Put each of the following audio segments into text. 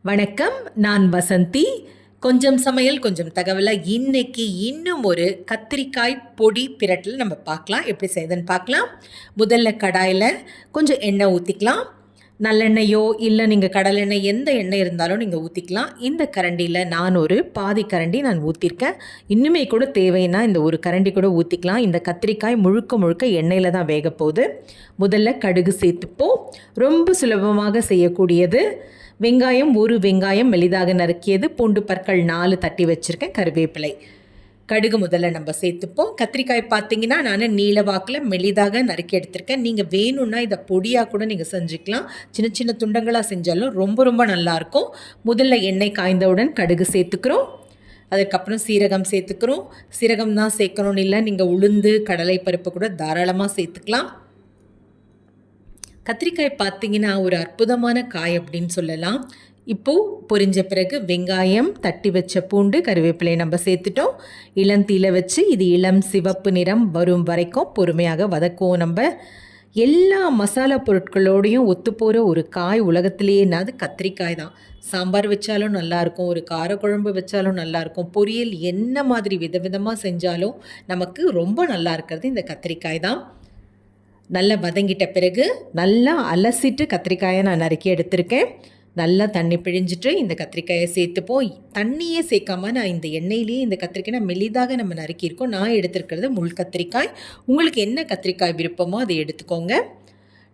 வணக்கம், நான் வசந்தி. கொஞ்சம் சமையல் கொஞ்சம் தகவலை இன்னைக்கு இன்னும் ஒரு கத்திரிக்காய் பொடி பிரட்டல் நம்ம பார்க்கலாம். எப்படி செய்யுதுன்னு பார்க்கலாம். முதல்ல கடாயில் கொஞ்சம் எண்ணெய் ஊற்றிக்கலாம். நல்லெண்ணெயோ இல்லை நீங்கள் கடலெண்ணெய் எந்த எண்ணெய் இருந்தாலும் நீங்கள் ஊற்றிக்கலாம். இந்த கரண்டியில் நான் ஒரு பாதி கரண்டி நான் ஊற்றிருக்கேன். இன்னுமே கூட தேவைன்னா இந்த ஒரு கரண்டி கூட ஊற்றிக்கலாம். இந்த கத்திரிக்காய் முழுக்க முழுக்க எண்ணெயில் தான் வேக போகுது. முதல்ல கடுகு சேர்த்துப்போம். ரொம்ப சுலபமாக செய்யக்கூடியது. வெங்காயம், ஒரு வெங்காயம் மெலிதாக நறுக்கியது, பூண்டு பற்கள் 4 தட்டி வச்சுருக்கேன், கருவேப்பிலை. கடுகு முதல்ல நம்ம சேர்த்துப்போம். கத்திரிக்காய் பார்த்தீங்கன்னா நான் நீல வாக்கில் மெலிதாக நறுக்கி எடுத்திருக்கேன். நீங்கள் வேணும்னா இதை பொடியாக கூட நீங்கள் செஞ்சுக்கலாம். சின்ன சின்ன துண்டங்களாக செஞ்சாலும் ரொம்ப ரொம்ப நல்லாயிருக்கும். முதல்ல எண்ணெய் காய்ந்தவுடன் கடுகு சேர்த்துக்கிறோம். அதுக்கப்புறம் சீரகம் சேர்த்துக்கிறோம். சீரகம் தான் சேர்க்கணும்னு இல்லை, நீங்கள் உளுந்து கடலை பருப்பு கூட தாராளமாக சேர்த்துக்கலாம். கத்திரிக்காய் பார்த்திங்கன்னா ஒரு அற்புதமான காய் அப்படின்னு சொல்லலாம். இப்போது பொரிஞ்ச பிறகு வெங்காயம், தட்டி வச்ச பூண்டு, கருவேப்பிலை நம்ம சேர்த்துட்டோம். இளந்தீல வச்சு இது இளம் சிவப்பு நிறம் வரும் வரைக்கும் பொறுமையாக வதக்குவோம். நம்ம எல்லா மசாலா பொருட்களோடையும் ஒத்து போகிற ஒரு காய் உலகத்திலேயே அது கத்திரிக்காய் தான். சாம்பார் வச்சாலும் நல்லாயிருக்கும், ஒரு காரக்குழம்பு வச்சாலும் நல்லாயிருக்கும், பொரியல் என்ன மாதிரி விதவிதமாக செஞ்சாலும் நமக்கு ரொம்ப நல்லா இருக்கிறது இந்த கத்திரிக்காய் தான். நல்லா வதங்கிட்ட பிறகு நல்லா அலசிட்டு கத்திரிக்காயை நான் நறுக்கி எடுத்திருக்கேன். நல்லா தண்ணி பிழிஞ்சிட்டு இந்த கத்திரிக்காயை சேர்த்துப்போம். தண்ணியே சேர்க்காம நான் இந்த எண்ணெயிலேயே இந்த கத்திரிக்காய் மெலிதாக நம்ம நறுக்கியிருக்கோம். நான் எடுத்துருக்கிறது முள் கத்திரிக்காய். உங்களுக்கு என்ன கத்திரிக்காய் விருப்பமோ அதை எடுத்துக்கோங்க.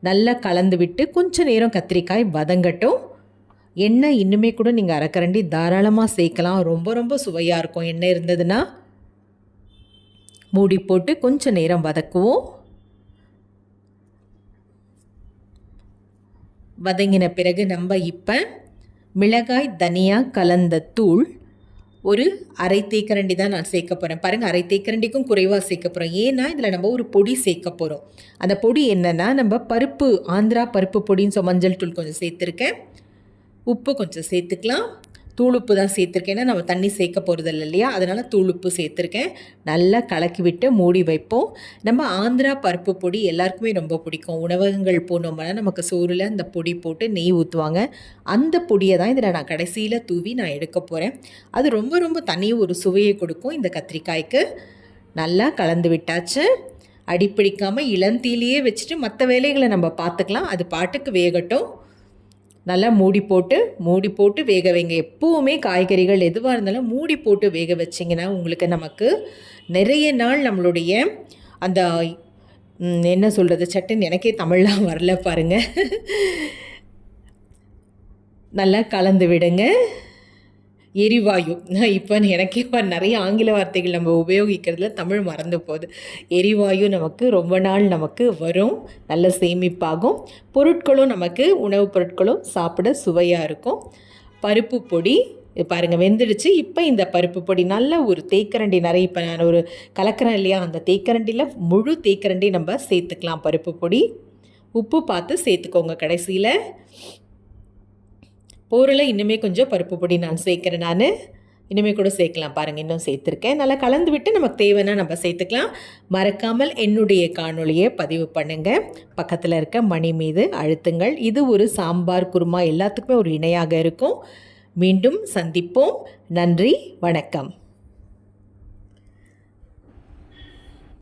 நல்லா கலந்து விட்டு கொஞ்சம் நேரம் கத்திரிக்காய் வதங்கட்டும். எண்ணெய் இன்னுமே கூட நீங்கள் அரைக்கரண்டி தாராளமாக சேர்க்கலாம். ரொம்ப ரொம்ப சுவையாக இருக்கும் எண்ணெய் இருந்ததுன்னா. மூடி போட்டு கொஞ்சம் நேரம் வதக்குவோம். வதங்கின பிறகு நம்ம இப்போ மிளகாய் தனியா கலந்த தூள் ஒரு அரை தேக்கரண்டி தான் நான் சேர்க்க போகிறேன். பாருங்கள், அரை தேக்கரண்டிக்கும் குறைவாக சேர்க்க போகிறோம். ஏன்னா இதில் நம்ம ஒரு பொடி சேர்க்க போகிறோம். அந்த பொடி என்னென்னா நம்ம பருப்பு, ஆந்திரா பருப்பு பொடின்னு மஞ்சள் தூள் கொஞ்சம் சேர்த்துருக்கேன். உப்பு கொஞ்சம் சேர்த்துக்கலாம். தூளுப்பு தான் சேர்த்துருக்கேன், ஏன்னா நம்ம தண்ணி சேர்க்க போகிறதில்ல இல்லையா, அதனால் தூளுப்பு சேர்த்துருக்கேன். நல்லா கலக்கி விட்டு மூடி வைப்போம். நம்ம ஆந்திரா பருப்பு பொடி எல்லாருக்குமே ரொம்ப பிடிக்கும். உணவகங்கள் போனோம்னா நமக்கு சோறில் அந்த பொடி போட்டு நெய் ஊற்றுவாங்க. அந்த பொடியை தான் இதில் நான் கடைசியில் தூவி நான் எடுக்க போகிறேன். அது ரொம்ப ரொம்ப தனி ஒரு சுவையை கொடுக்கும் இந்த கத்திரிக்காய்க்கு. நல்லா கலந்து விட்டாச்சு. அடிப்பிடிக்காமல் இளந்தீலையே வச்சுட்டு மற்ற வேலைகளை நம்ம பார்த்துக்கலாம். அது பாட்டுக்கு வேகட்டும். நல்லா மூடி போட்டு வேக வைங்க. எப்போவுமே காய்கறிகள் எதுவாக இருந்தாலும் மூடி போட்டு வேக வச்சிங்கன்னா உங்களுக்கு நமக்கு நிறைய நாள் நம்மளுடைய அந்த என்ன சொல்கிறது, சட்டுன்னு எனக்கே தமிழ்லாம் வரல பாருங்கள். நல்லா கலந்து விடுங்க. எரிவாயு, இப்போ எனக்கே நிறைய ஆங்கில வார்த்தைகள் நம்ம உபயோகிக்கிறதுல தமிழ் மறந்து போகுது. எரிவாயு நமக்கு ரொம்ப நாள் நமக்கு வரும், நல்ல சேமிப்பாகும். பொருட்களும் நமக்கு உணவுப் பொருட்களும் சாப்பிட சுவையாக இருக்கும். பருப்பு பொடி பாருங்கள் வெந்துடுச்சு. இப்போ இந்த பருப்பு பொடி நல்ல ஒரு தேக்கரண்டி நிறைய, இப்போ நான் ஒரு கலக்கிறேன் இல்லையா, அந்த தேக்கரண்டியில் முழு தேக்கரண்டி நம்ம சேர்த்துக்கலாம் பருப்பு பொடி. உப்பு பார்த்து சேர்த்துக்கோங்க. கடைசியில் போரில் இன்னுமே கொஞ்சம் பருப்பு பொடி நான் சேர்க்குறேன். நான் இன்னுமே கூட சேர்க்கலாம் பாருங்கள், இன்னும் சேர்த்துருக்கேன். நல்லா கலந்து விட்டு நமக்கு தேவைன்னா நம்ம சேர்த்துக்கலாம். மறக்காமல் என்னுடைய காணொலியை பதிவு பண்ணுங்கள். பக்கத்தில் இருக்க மணி மீது அழுத்துங்கள். இது ஒரு சாம்பார், குருமா எல்லாத்துக்குமே ஒரு இணையாக இருக்கும். மீண்டும் சந்திப்போம். நன்றி, வணக்கம்.